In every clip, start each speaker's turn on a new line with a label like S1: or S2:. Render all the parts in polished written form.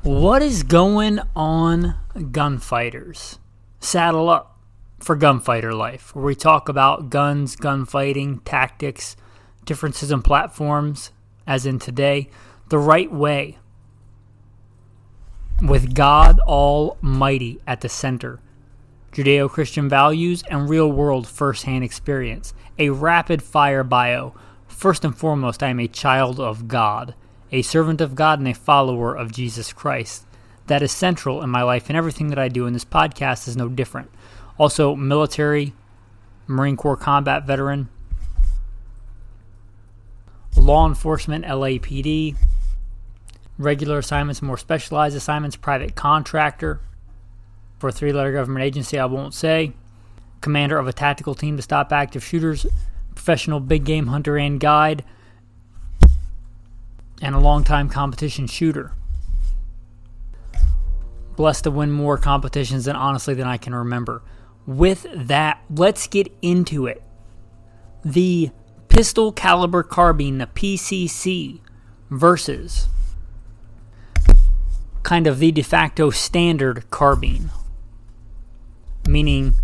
S1: What is going on, gunfighters? Saddle up for Gunfighter Life, where we talk about guns, gunfighting, tactics, differences in platforms, as in today, the right way, with God Almighty at the center, Judeo-Christian values, and real-world first-hand experience. A rapid-fire bio. First and foremost, I am a child of God, a servant of God, and a follower of Jesus Christ. That is central in my life, and everything that I do in this podcast is no different. Also, military, Marine Corps combat veteran, law enforcement, L.A.P.D, regular assignments, more specialized assignments, private contractor for a three-letter government agency I won't say, commander of a tactical team to stop active shooters, professional big game hunter and guide, and a long-time competition shooter. Blessed to win more competitions than I can remember. With that, let's get into it. The pistol caliber carbine, the PCC, versus kind of the de facto standard carbine, meaning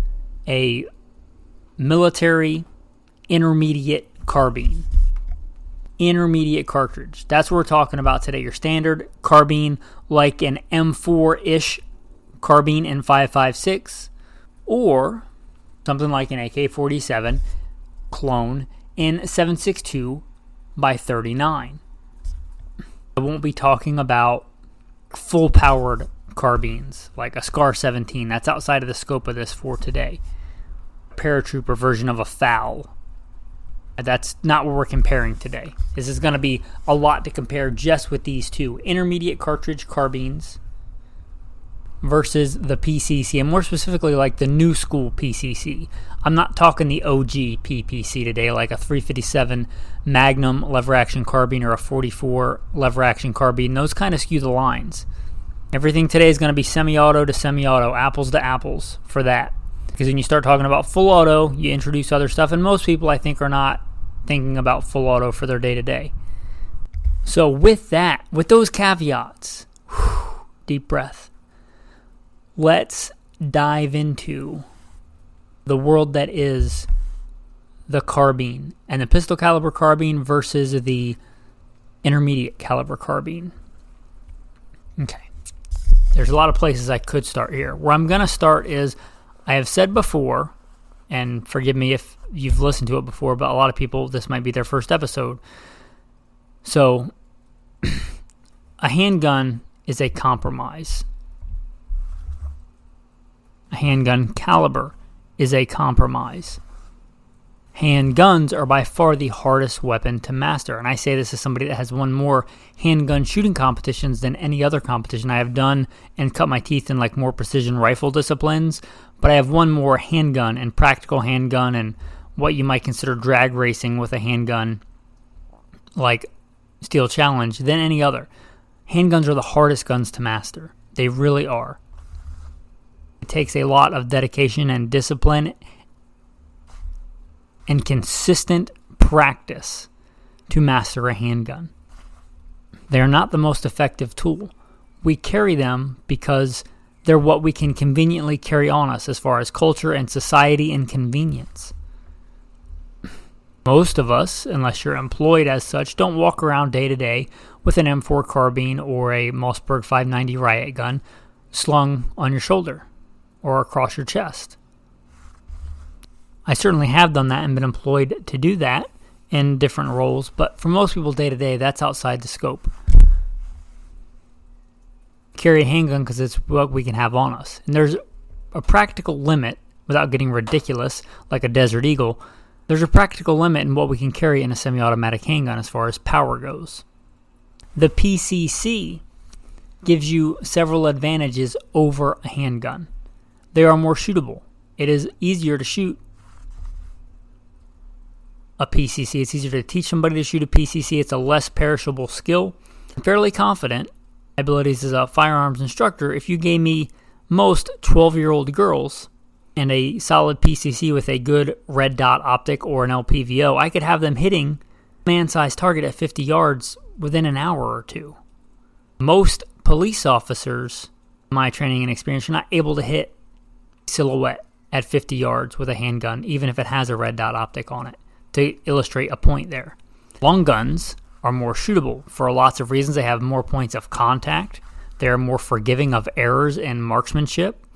S1: a military intermediate carbine. Intermediate cartridge. That's what we're talking about today. Your standard carbine, like an M4-ish carbine in 5.56, or something like an AK-47 clone in 7.62 by 39. I won't be talking about full-powered carbines like a SCAR-17. That's outside of the scope of this for today. Paratrooper version of a FAL. That's not what we're comparing today. This is going to be a lot to compare just with these two. Intermediate cartridge carbines versus the PCC, and more specifically like the new school PCC. I'm not talking the OG PPC today, like a 357 Magnum lever-action carbine or a 44 lever-action carbine. Those kind of skew the lines. Everything today is going to be semi-auto to semi-auto, apples to apples for that. Because when you start talking about full auto, you introduce other stuff, and most people, I think, are not thinking about full auto for their day-to-day. So with that, with those caveats, deep breath, let's dive into the world that is the carbine, and the pistol caliber carbine versus the intermediate caliber carbine. Okay. There's a lot of places I could start here. Where I'm going to start is, I have said before, and forgive me if you've listened to it before, but a lot of people, this might be their first episode. So, a handgun is a compromise. A handgun caliber is a compromise. Handguns are by far the hardest weapon to master. And I say this as somebody that has won more handgun shooting competitions than any other competition I have done and cut my teeth in like more precision rifle disciplines. But I have won more handgun and practical handgun and what you might consider drag racing with a handgun like Steel Challenge than any other. Handguns are the hardest guns to master. They really are. It takes a lot of dedication and discipline and consistent practice to master a handgun. They are not the most effective tool. We carry them because they're what we can conveniently carry on us as far as culture and society and convenience. Most of us, unless you're employed as such, don't walk around day to day with an M4 carbine or a Mossberg 590 riot gun slung on your shoulder or across your chest. I certainly have done that and been employed to do that in different roles, but for most people day to day, that's outside the scope. Carry a handgun because it's what we can have on us. And there's a practical limit, without getting ridiculous, like a Desert Eagle, there's a practical limit in what we can carry in a semi-automatic handgun as far as power goes. The PCC gives you several advantages over a handgun. They are more shootable. It is easier to shoot a PCC. It's easier to teach somebody to shoot a PCC. It's a less perishable skill. I'm fairly confident my abilities as a firearms instructor, if you gave me most 12-year-old girls and a solid PCC with a good red dot optic or an LPVO, I could have them hitting a man-sized target at 50 yards within an hour or two. Most police officers, my training and experience, are not able to hit silhouette at 50 yards with a handgun, even if it has a red dot optic on it, to illustrate a point there. Long guns are more shootable for lots of reasons. They have more points of contact. They're more forgiving of errors in marksmanship.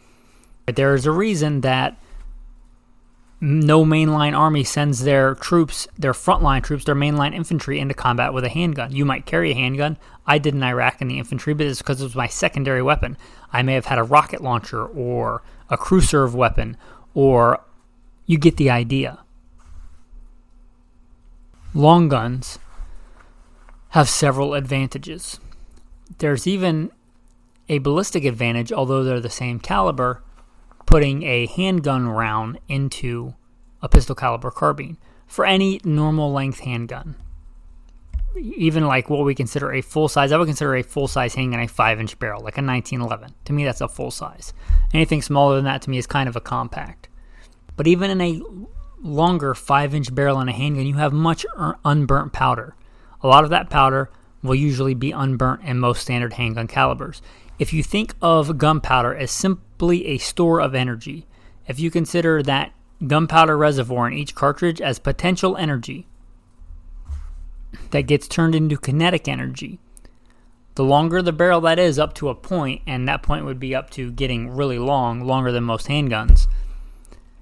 S1: But there is a reason that no mainline army sends their troops, their frontline troops, their mainline infantry into combat with a handgun. You might carry a handgun. I did in Iraq in the infantry, but it's because it was my secondary weapon. I may have had a rocket launcher or a crew serve weapon, or you get the idea. Long guns have several advantages. There's even a ballistic advantage, although they're the same caliber, putting a handgun round into a pistol caliber carbine for any normal length handgun. Even like what we consider a full size, I would consider a full size handgun a 5-inch barrel, like a 1911. To me, that's a full size. Anything smaller than that to me is kind of a compact. But even in a longer 5-inch barrel in a handgun, you have much unburnt powder. A lot of that powder will usually be unburnt in most standard handgun calibers. If you think of gunpowder as simply a store of energy, if you consider that gunpowder reservoir in each cartridge as potential energy that gets turned into kinetic energy, the longer the barrel that is up to a point, and that point would be up to getting really long, longer than most handguns,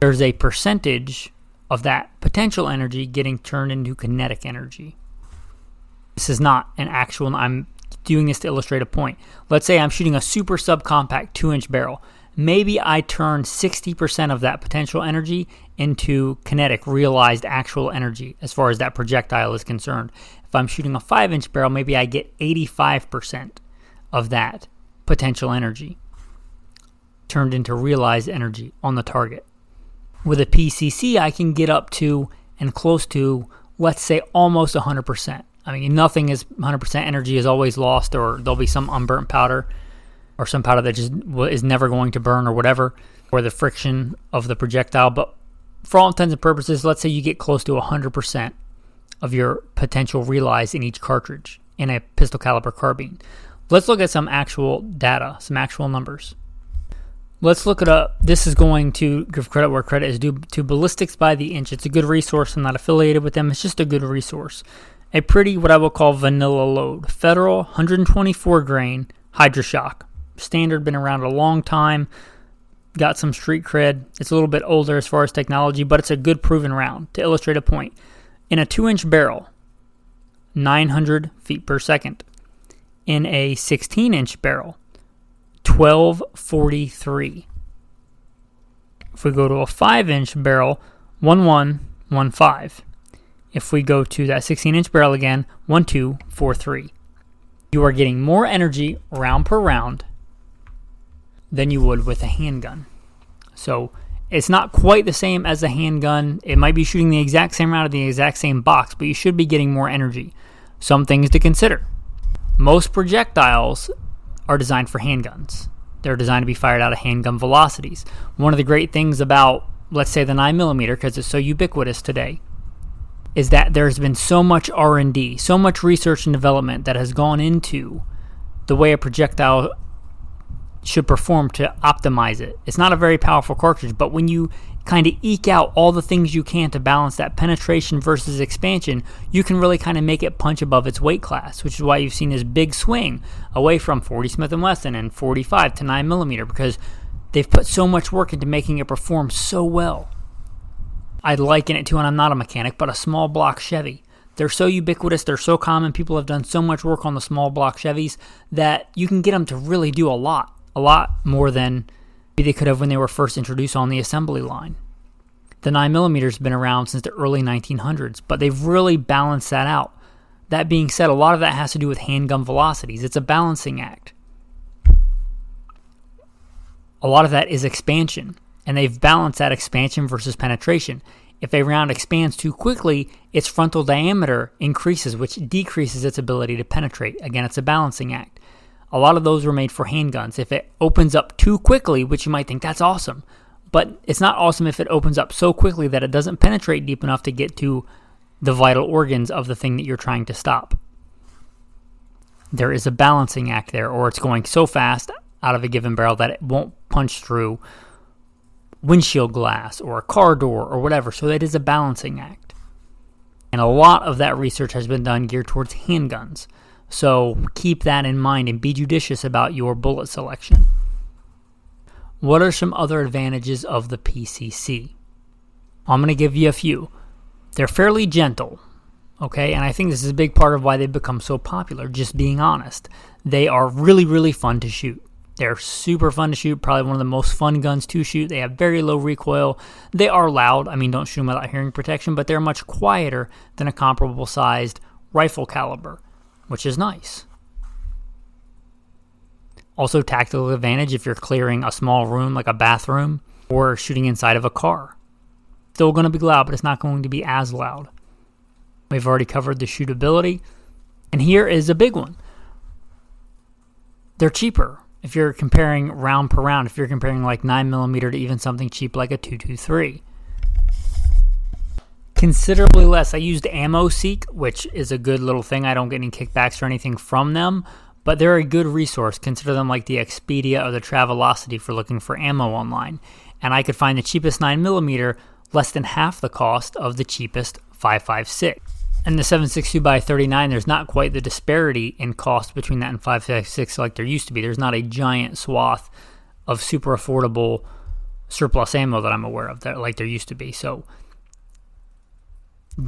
S1: there's a percentage of that potential energy getting turned into kinetic energy. This is not an actual, I'm doing this to illustrate a point. Let's say I'm shooting a super subcompact 2-inch barrel. Maybe I turn 60% of that potential energy into kinetic, realized actual energy as far as that projectile is concerned. If I'm shooting a 5-inch barrel, maybe I get 85% of that potential energy turned into realized energy on the target. With a PCC, I can get up to and close to, let's say, almost 100%. I mean, nothing is 100% energy is always lost, or there'll be some unburnt powder or some powder that just is never going to burn or whatever, or the friction of the projectile. But for all intents and purposes, let's say you get close to 100% of your potential realized in each cartridge in a pistol caliber carbine. Let's look at some actual data, some actual numbers. Let's look at this is going to give credit where credit is due to Ballistics by the Inch. It's a good resource. I'm not affiliated with them. It's just a good resource. A pretty, what I will call, vanilla load. Federal, 124 grain, Hydroshock. Standard, been around a long time. Got some street cred. It's a little bit older as far as technology, but it's a good proven round. To illustrate a point, in a 2-inch barrel, 900 feet per second. In a 16-inch barrel, 1243. If we go to a 5-inch barrel, 1115. If we go to that 16-inch barrel again, 1243. You are getting more energy round per round than you would with a handgun. So it's not quite the same as a handgun. It might be shooting the exact same round of the exact same box, but you should be getting more energy. Some things to consider. Most projectiles are designed for handguns. They're designed to be fired out of handgun velocities. One of the great things about, let's say, the 9mm, because it's so ubiquitous today, is that there's been so much R&D, so much research and development that has gone into the way a projectile should perform to optimize it. It's not a very powerful cartridge, but when you kind of eke out all the things you can to balance that penetration versus expansion, you can really kind of make it punch above its weight class, which is why you've seen this big swing away from 40 Smith & Wesson and 45 to 9mm, because they've put so much work into making it perform so well. I'd liken it to, and I'm not a mechanic, but a small block Chevy. They're so ubiquitous, they're so common, people have done so much work on the small block Chevys that you can get them to really do a lot more than they could have when they were first introduced on the assembly line. The 9mm has been around since the early 1900s, but they've really balanced that out. That being said, a lot of that has to do with handgun velocities. It's a balancing act. A lot of that is expansion, and they've balanced that expansion versus penetration. If a round expands too quickly, its frontal diameter increases, which decreases its ability to penetrate. Again, it's a balancing act. A lot of those were made for handguns. If it opens up too quickly, which you might think that's awesome, but it's not awesome if it opens up so quickly that it doesn't penetrate deep enough to get to the vital organs of the thing that you're trying to stop. there is a balancing act there, or it's going so fast out of a given barrel that it won't punch through windshield glass or a car door or whatever. So it is a balancing act. And a lot of that research has been done geared towards handguns. So keep that in mind and be judicious about your bullet selection. What are some other advantages of the PCC? I'm going to give you a few. They're fairly gentle, okay? And I think this is a big part of why they've become so popular, just being honest. They are really, really fun to shoot. They're super fun to shoot, probably one of the most fun guns to shoot. They have very low recoil. They are loud. I mean, don't shoot them without hearing protection, but they're much quieter than a comparable sized rifle caliber, which is nice. Also, tactical advantage if you're clearing a small room like a bathroom or shooting inside of a car. Still going to be loud, but it's not going to be as loud. We've already covered the shootability. And here is a big one. They're cheaper. If you're comparing round per round, if you're comparing like 9mm to even something cheap like a 223. Considerably less. I used AmmoSeek, which is a good little thing. I don't get any kickbacks or anything from them, but they're a good resource. Consider them like the Expedia or the Travelocity for looking for ammo online. And I could find the cheapest 9mm less than half the cost of the cheapest 5.56. And the 7.62x39, there's not quite the disparity in cost between that and 5.56 like there used to be. There's not a giant swath of super affordable surplus ammo that I'm aware of like there used to be. So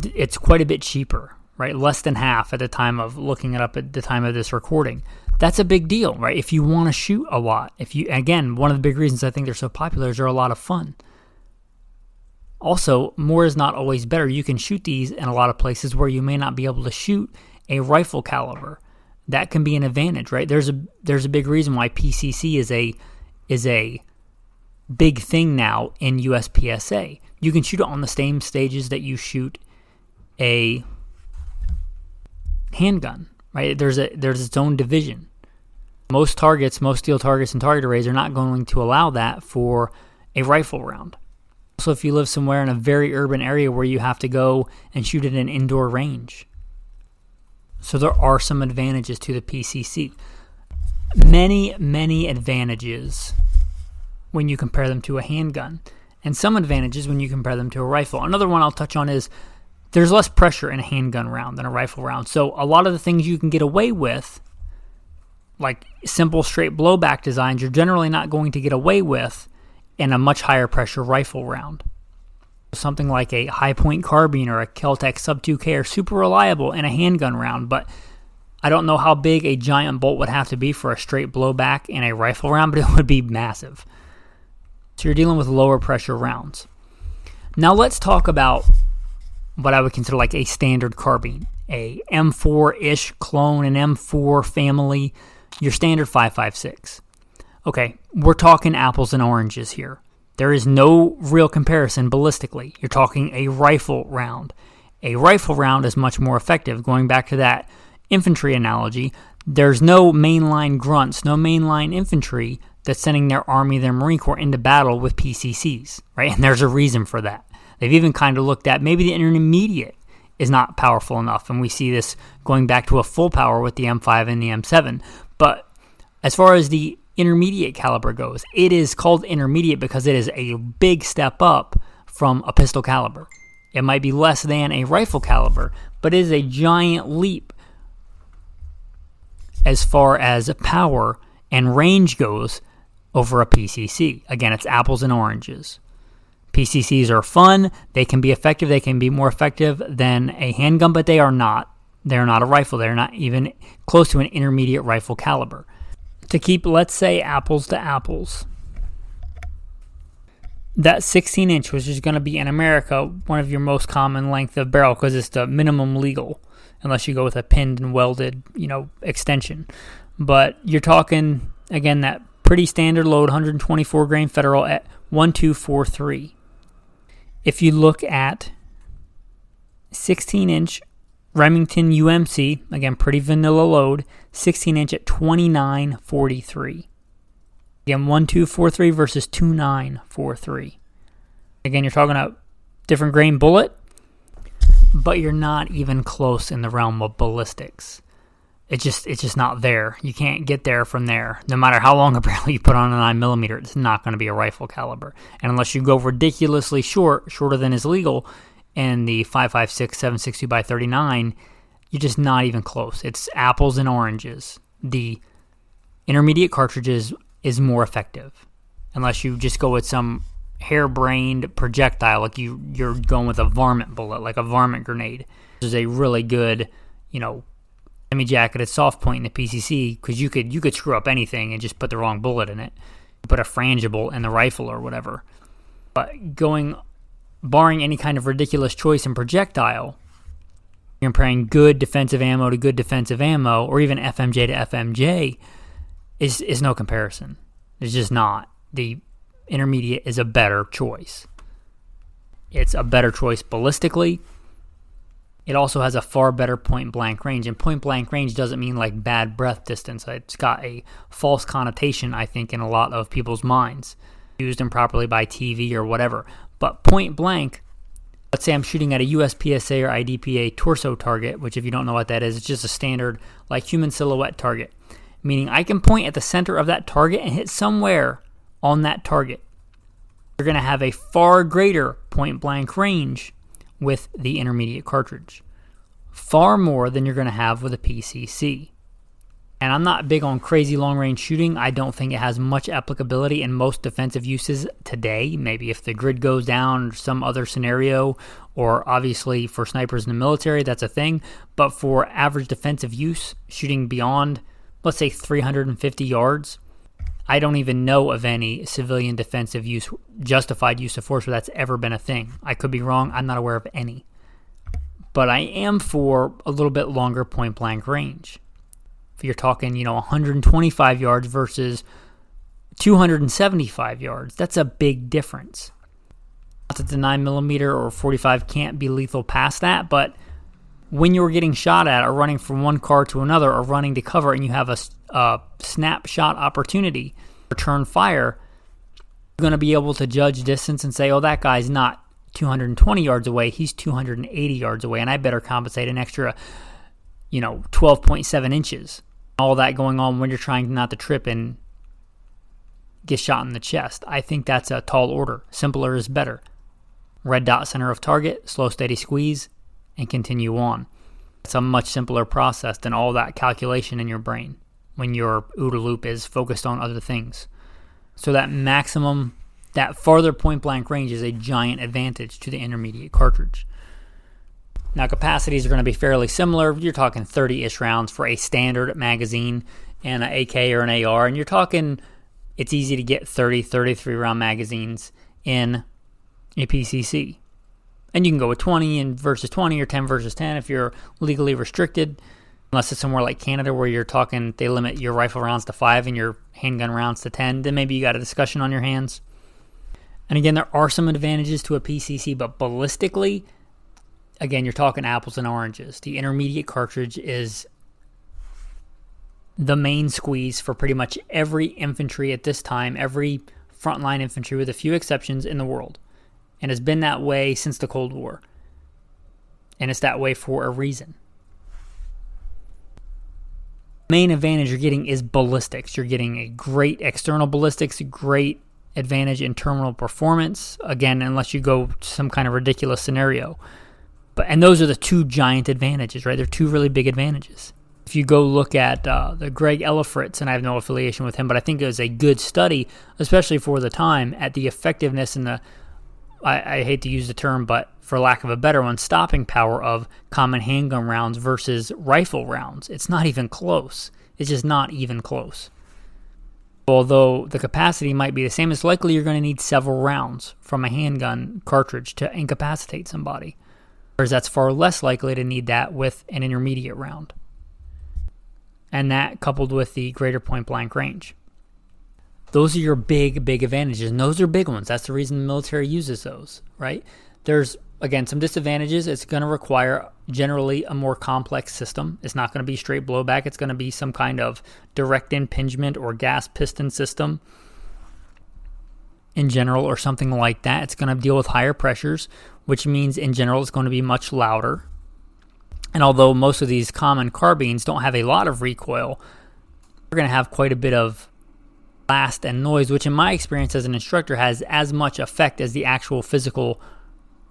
S1: it's quite a bit cheaper, right? Less than half at the time of looking it up at the time of this recording. That's a big deal, right? If you want to shoot a lot. Again, one of the big reasons I think they're so popular is they're a lot of fun. Also, more is not always better. You can shoot these in a lot of places where you may not be able to shoot a rifle caliber. That can be an advantage, right? There's a big reason why PCC is a big thing now in USPSA. You can shoot it on the same stages that you shoot a handgun, right? There's its own division. Most steel targets and target arrays are not going to allow that for a rifle round. Also, if you live somewhere in a very urban area where you have to go and shoot at an indoor range. So there are some advantages to the PCC. Many, many advantages when you compare them to a handgun. And some advantages when you compare them to a rifle. Another one I'll touch on is there's less pressure in a handgun round than a rifle round. So a lot of the things you can get away with, like simple straight blowback designs, you're generally not going to get away with in a much higher pressure rifle round. Something like a high point carbine or a Kel-Tec sub 2K are super reliable in a handgun round, but I don't know how big a giant bolt would have to be for a straight blowback in a rifle round, but it would be massive. So you're dealing with lower pressure rounds. Now let's talk about what I would consider like a standard carbine, a M4-ish clone, an M4 family, your standard 5.56. Okay, we're talking apples and oranges here. There is no real comparison ballistically. You're talking a rifle round. A rifle round is much more effective. Going back to that infantry analogy, there's no mainline grunts, no mainline infantry that's sending their Army, their Marine Corps into battle with PCCs, right? And there's a reason for that. They've even kind of looked at maybe the intermediate is not powerful enough, and we see this going back to a full power with the M5 and the M7. But as far as the intermediate caliber goes, it is called intermediate because it is a big step up from a pistol caliber. It might be less than a rifle caliber, but it is a giant leap as far as power and range goes over a PCC. Again, it's apples and oranges. PCCs are fun, they can be effective, they can be more effective than a handgun, but they are not. They're not a rifle, they're not even close to an intermediate rifle caliber. To keep, let's say, apples to apples, that 16-inch, which is going to be in America one of your most common length of barrel because it's the minimum legal, unless you go with a pinned and welded, extension. But you're talking, again, that pretty standard load, 124 grain Federal at 1243. If you look at 16-inch Remington UMC, again, pretty vanilla load, 16-inch at 2943. Again, 1243 versus 2943. Again, you're talking about different grain bullet, but you're not even close in the realm of ballistics. it's just not there. You can't get there from there. No matter how long a barrel you put on a 9mm, it's not going to be a rifle caliber. And unless you go ridiculously shorter than is legal, in the 5.56 7.62 by 39, you're just not even close. It's apples and oranges. The intermediate cartridges is more effective, unless you just go with some harebrained projectile, like you're going with a varmint bullet, like a varmint grenade. This is a really good, semi-jacketed soft point in the PCC, because you could screw up anything and just put the wrong bullet in it. Put a frangible in the rifle or whatever. But barring any kind of ridiculous choice in projectile, you're comparing good defensive ammo to good defensive ammo, or even FMJ to FMJ, is no comparison. It's just not. The intermediate is a better choice. It's a better choice ballistically. It also has a far better point-blank range. And point-blank range doesn't mean like bad breath distance. It's got a false connotation, I think, in a lot of people's minds, used improperly by TV or whatever. But point-blank, let's say I'm shooting at a USPSA or IDPA torso target, which if you don't know what that is, it's just a standard like human silhouette target. Meaning I can point at the center of that target and hit somewhere on that target. You're going to have a far greater point-blank range with the intermediate cartridge. Far more than you're going to have with a PCC. And I'm not big on crazy long-range shooting. I don't think it has much applicability in most defensive uses today. Maybe if the grid goes down or some other scenario, or obviously for snipers in the military, that's a thing. But for average defensive use, shooting beyond, let's say 350 yards, I don't even know of any civilian defensive use, justified use of force where that's ever been a thing. I could be wrong. I'm not aware of any. But I am for a little bit longer point-blank range. If you're talking, 125 yards versus 275 yards, that's a big difference. Not that the 9mm or 45 can't be lethal past that, but when you're getting shot at or running from one car to another or running to cover and you have a snapshot opportunity, return fire, you're going to be able to judge distance and say, oh, that guy's not 220 yards away, he's 280 yards away, and I better compensate an extra, 12.7 inches. All that going on when you're trying not to trip and get shot in the chest. I think that's a tall order. Simpler is better. Red dot center of target, slow steady squeeze, and continue on. It's a much simpler process than all that calculation in your brain when your OODA loop is focused on other things. So that farther point blank range is a giant advantage to the intermediate cartridge. Now capacities are going to be fairly similar. You're talking 30-ish rounds for a standard magazine and an AK or an AR, and you're talking, it's easy to get 30, 33 round magazines in a PCC. And you can go with 20 and versus 20 or 10 versus 10 if you're legally restricted, unless it's somewhere like Canada where you're talking, they limit your rifle rounds to 5 and your handgun rounds to 10. Then maybe you got a discussion on your hands. And again, there are some advantages to a PCC, but ballistically, again, you're talking apples and oranges. The intermediate cartridge is the main squeeze for pretty much every infantry at this time, every frontline infantry with a few exceptions in the world. And has been that way since the Cold War. And it's that way for a reason. Main advantage you're getting is ballistics. You're getting a great external ballistics, great advantage in terminal performance. Again, unless you go to some kind of ridiculous scenario. And those are the two giant advantages, right? They're two really big advantages. If you go look at the Greg Ellifritz, and I have no affiliation with him, but I think it was a good study, especially for the time, at the effectiveness and the, I hate to use the term, but for lack of a better one, stopping power of common handgun rounds versus rifle rounds. It's not even close. It's just not even close. Although the capacity might be the same, it's likely you're going to need several rounds from a handgun cartridge to incapacitate somebody. Whereas that's far less likely to need that with an intermediate round. And that coupled with the greater point blank range. Those are your big, big advantages. And those are big ones. That's the reason the military uses those, right? There's, again, some disadvantages. It's going to require generally a more complex system. It's not going to be straight blowback. It's going to be some kind of direct impingement or gas piston system in general or something like that. It's going to deal with higher pressures, which means in general it's going to be much louder. And although most of these common carbines don't have a lot of recoil, they're going to have quite a bit of blast and noise, which in my experience as an instructor has as much effect as the actual physical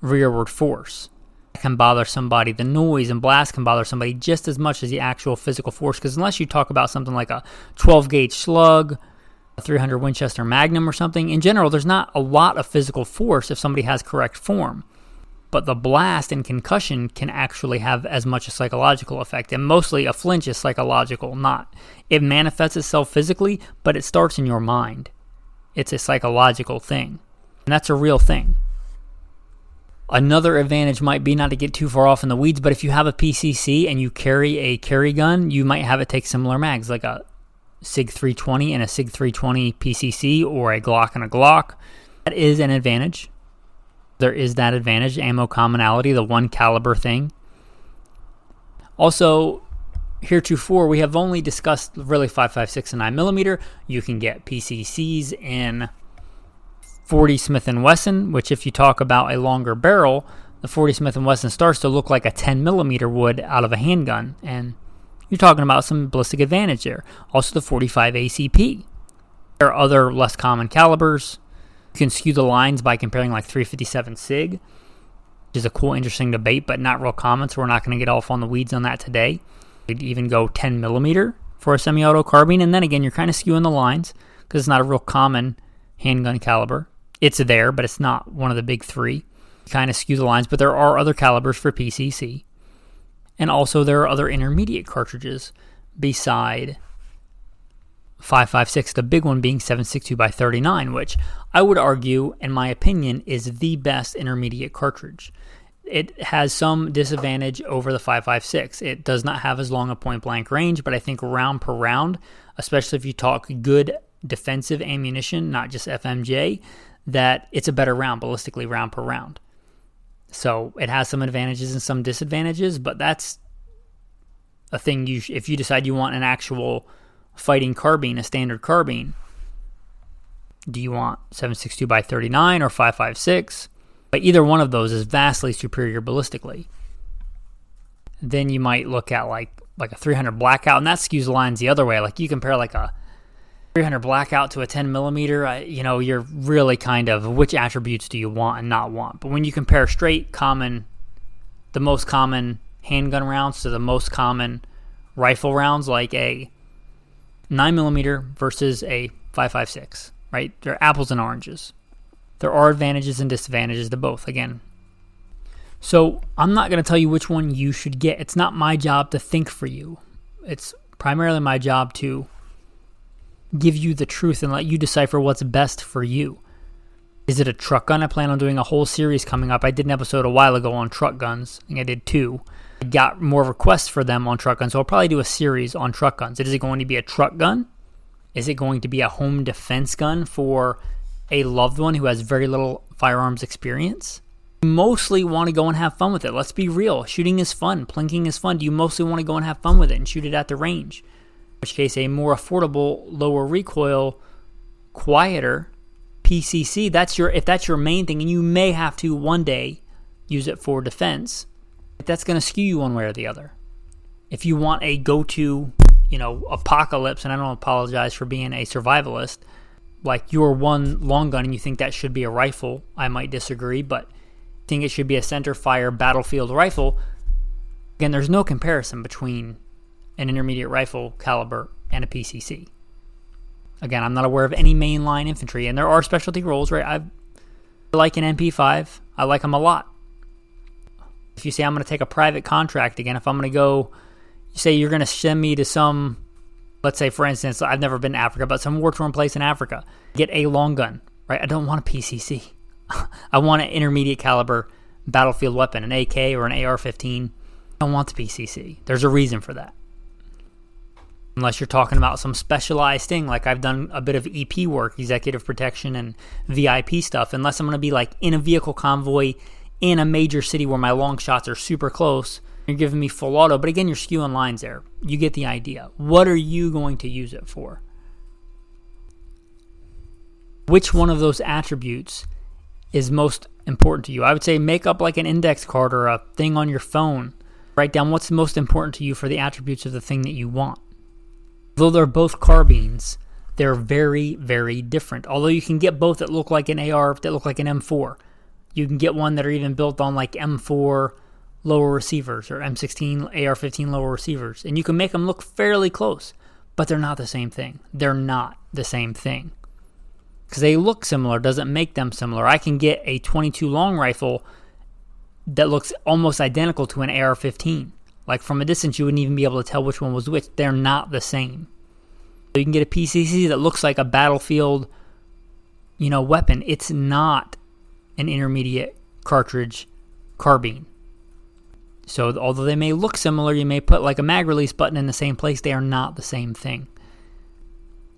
S1: rearward force. It can bother somebody. The noise and blast can bother somebody just as much as the actual physical force, because unless you talk about something like a 12 gauge slug, a 300 Winchester Magnum or something, in general there's not a lot of physical force if somebody has correct form. But the blast and concussion can actually have as much a psychological effect, and mostly a flinch is psychological, not. It manifests itself physically, but it starts in your mind. It's a psychological thing, and that's a real thing. Another advantage might be, not to get too far off in the weeds, but if you have a PCC and you carry a carry gun, you might have it take similar mags, like a SIG 320 and a SIG 320 PCC, or a Glock and a Glock. That is an advantage. There is that advantage, ammo commonality, the one caliber thing. Also, heretofore, we have only discussed really 5.56 and 9mm. You can get PCCs in 40 Smith & Wesson, which if you talk about a longer barrel, the 40 Smith & Wesson starts to look like a 10mm would out of a handgun, and you're talking about some ballistic advantage there. Also the 45 ACP. There are other less common calibers. You can skew the lines by comparing like 357 SIG, which is a cool, interesting debate, but not real common, so we're not going to get off on the weeds on that today. You'd even go 10mm for a semi-auto carbine, and then again, you're kind of skewing the lines because it's not a real common handgun caliber. It's there, but it's not one of the big three. You kind of skew the lines, but there are other calibers for PCC. And also there are other intermediate cartridges beside 5.56, the big one being 7.62x39, which I would argue, in my opinion, is the best intermediate cartridge. It has some disadvantage over the 5.56. It does not have as long a point-blank range, but I think round per round, especially if you talk good defensive ammunition, not just FMJ, that it's a better round, ballistically round per round. So it has some advantages and some disadvantages, but that's a thing if you decide you want an actual fighting carbine, a standard carbine, do you want 7.62x39 or 5.56? But either one of those is vastly superior ballistically. Then you might look at like a 300 blackout, and that skews the lines the other way. Like you compare like a 300 blackout to a 10mm, you're really kind of which attributes do you want and not want. But when you compare straight common, the most common handgun rounds to the most common rifle rounds, like a 9mm versus a 5.56, right? They're apples and oranges. There are advantages and disadvantages to both, again. So I'm not going to tell you which one you should get. It's not my job to think for you. It's primarily my job to give you the truth and let you decipher what's best for you. Is it a truck gun? I plan on doing a whole series coming up. I did an episode a while ago on truck guns. I think I did 2. I got more requests for them on truck guns, so I'll probably do a series on truck guns. Is it going to be a truck gun? Is it going to be a home defense gun for a loved one who has very little firearms experience? You mostly want to go and have fun with it. Let's be real. Shooting is fun. Plinking is fun. Do you mostly want to go and have fun with it and shoot it at the range? In which case, a more affordable, lower recoil, quieter PCC, if that's your main thing, and you may have to one day use it for defense, that's going to skew you one way or the other. If you want a go-to, apocalypse, and I don't apologize for being a survivalist, like your one long gun and you think that should be a rifle, I might disagree, but I think it should be a center fire battlefield rifle. Again, there's no comparison between an intermediate rifle caliber and a PCC. Again, I'm not aware of any mainline infantry, and there are specialty roles, right? I like an MP5. I like them a lot. If you say I'm going to take a private contract again, if I'm going to go, say you're going to send me to some, let's say for instance, I've never been to Africa, but some war-torn place in Africa, get a long gun, right? I don't want a PCC. I want an intermediate caliber battlefield weapon, an AK or an AR-15. I don't want the PCC. There's a reason for that. Unless you're talking about some specialized thing, like I've done a bit of EP work, executive protection and VIP stuff. Unless I'm going to be like in a vehicle convoy in a major city where my long shots are super close, you're giving me full auto. But again, you're skewing lines there. You get the idea. What are you going to use it for? Which one of those attributes is most important to you? I would say make up like an index card or a thing on your phone Write down what's most important to you for the attributes of the thing that you want. Though they're both carbines, they're very, very different. Although you can get both that look like an AR, that look like an M4. You can get one that are even built on like M4 lower receivers or M16 AR-15 lower receivers. And you can make them look fairly close, but they're not the same thing. They're not the same thing. Because they look similar doesn't make them similar. I can get a 22 long rifle that looks almost identical to an AR-15. Like from a distance, you wouldn't even be able to tell which one was which. They're not the same. So you can get a PCC that looks like a battlefield, weapon. It's not an intermediate cartridge carbine. So although they may look similar, you may put like a mag release button in the same place, they are not the same thing.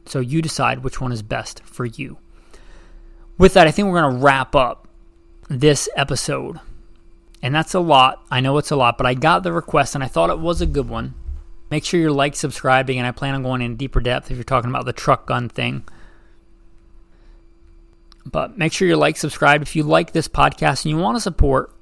S1: So you decide which one is best for you. With that, I think we're going to wrap up this episode. And that's a lot. I know it's a lot, but I got the request and I thought it was a good one. Make sure you're subscribing, and I plan on going in deeper depth if you're talking about the truck gun thing. But make sure you're subscribed. If you like this podcast and you want to support,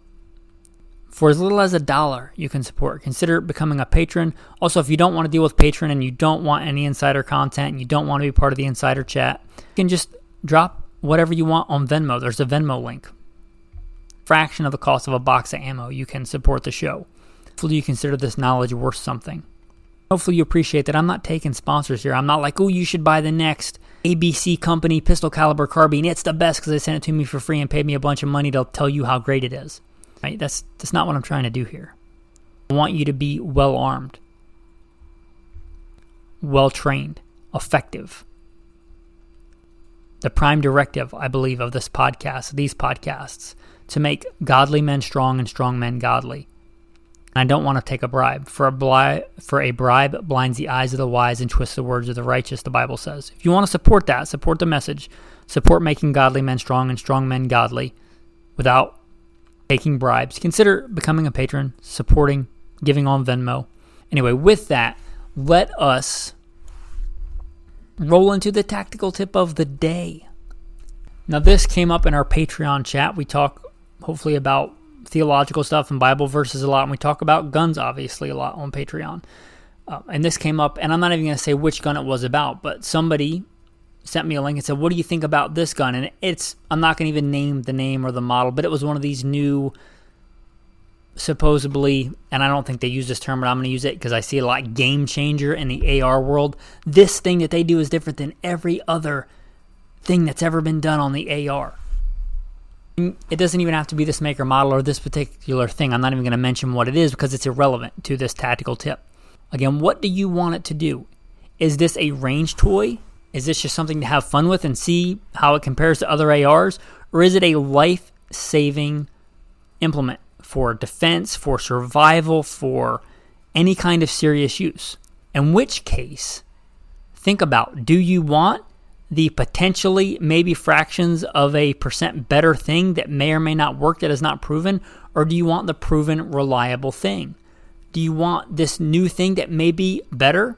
S1: for as little as $1, you can support. Consider becoming a patron. Also, if you don't want to deal with Patreon and you don't want any insider content, and you don't want to be part of the insider chat, you can just drop whatever you want on Venmo. There's a Venmo link. Fraction of the cost of a box of ammo, you can support the show. Hopefully you consider this knowledge worth something. Hopefully you appreciate that I'm not taking sponsors here. I'm not like, oh, you should buy the next ABC company pistol caliber carbine. It's the best because they sent it to me for free and paid me a bunch of money to tell you how great it is. Right? That's not what I'm trying to do here. I want you to be well armed, well trained, effective. The prime directive, I believe, of these podcasts, to make godly men strong and strong men godly. And I don't want to take a bribe. For a bribe blinds the eyes of the wise and twists the words of the righteous, the Bible says. If you want to support that, support the message, support making godly men strong and strong men godly without taking bribes, consider becoming a patron, supporting, giving on Venmo. Anyway, with that, let us roll into the tactical tip of the day. Now, this came up in our Patreon chat. We talk hopefully about theological stuff and Bible verses a lot, and we talk about guns obviously a lot on Patreon. And this came up, and I'm not even going to say which gun it was about, but somebody sent me a link and said, what do you think about this gun? And I'm not going to even name the name or the model, but it was one of these new, supposedly, and I don't think they use this term, but I'm going to use it because I see a lot, game changer in the AR world. This thing that they do is different than every other thing that's ever been done on the AR. It doesn't even have to be this maker model or this particular thing. I'm not even going to mention what it is because it's irrelevant to this tactical tip. Again, what do you want it to do? Is this a range toy? Is this just something to have fun with and see how it compares to other ARs? Or is it a life-saving implement for defense, for survival, for any kind of serious use? In which case, think about, do you want the potentially maybe fractions of a % better thing that may or may not work that is not proven? Or do you want the proven reliable thing? Do you want this new thing that may be better?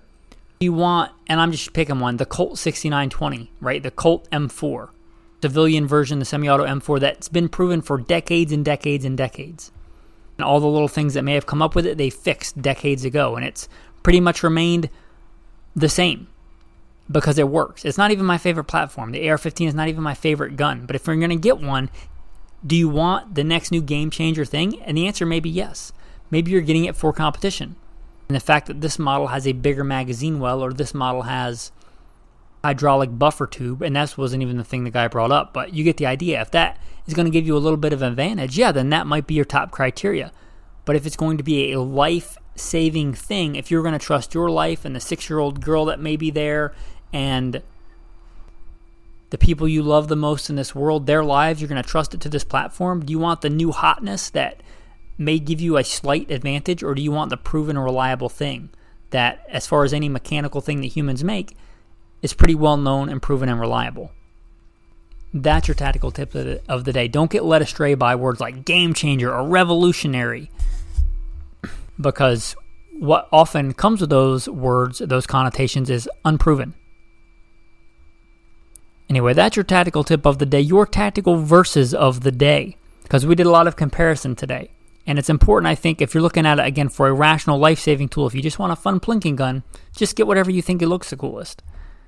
S1: Do you want, and I'm just picking one, the Colt 6920, right? The Colt M4, civilian version, the semi-auto M4 that's been proven for decades and decades and decades. And all the little things that may have come up with it, they fixed decades ago. And it's pretty much remained the same because it works. It's not even my favorite platform. The AR-15 is not even my favorite gun. But if you're going to get one, do you want the next new game changer thing? And the answer may be yes. Maybe you're getting it for competition. And the fact that this model has a bigger magazine well, or this model has hydraulic buffer tube, and that wasn't even the thing the guy brought up, but you get the idea. If that is going to give you a little bit of advantage, yeah, then that might be your top criteria. But if it's going to be a life-saving thing, if you're going to trust your life and the 6-year-old girl that may be there and the people you love the most in this world, their lives, you're going to trust it to this platform? Do you want the new hotness that may give you a slight advantage, or do you want the proven reliable thing that, as far as any mechanical thing that humans make, is pretty well known and proven and reliable? That's your tactical tip of the day. Don't get led astray by words like game changer or revolutionary, because what often comes with those words, those connotations, is unproven. Anyway, that's your tactical tip of the day, your tactical verses of the day, because we did a lot of comparison today. And it's important, I think, if you're looking at it, again, for a rational life-saving tool, if you just want a fun plinking gun, just get whatever you think it looks the coolest.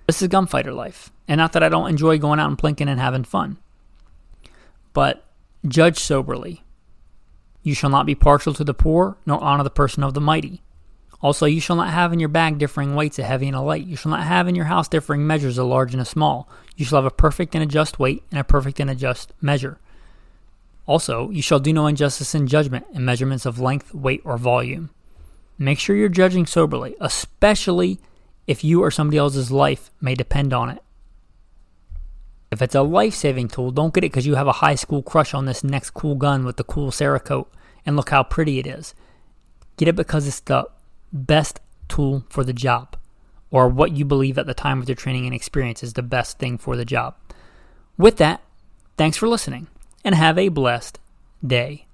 S1: This is gunfighter life. And not that I don't enjoy going out and plinking and having fun. But judge soberly. You shall not be partial to the poor, nor honor the person of the mighty. Also, you shall not have in your bag differing weights, a heavy and a light. You shall not have in your house differing measures, a large and a small. You shall have a perfect and a just weight, and a perfect and a just measure. Also, you shall do no injustice in judgment in measurements of length, weight, or volume. Make sure you're judging soberly, especially if you or somebody else's life may depend on it. If it's a life-saving tool, don't get it because you have a high school crush on this next cool gun with the cool Cerakote, and look how pretty it is. Get it because it's the best tool for the job, or what you believe at the time of your training and experience is the best thing for the job. With that, thanks for listening, and have a blessed day.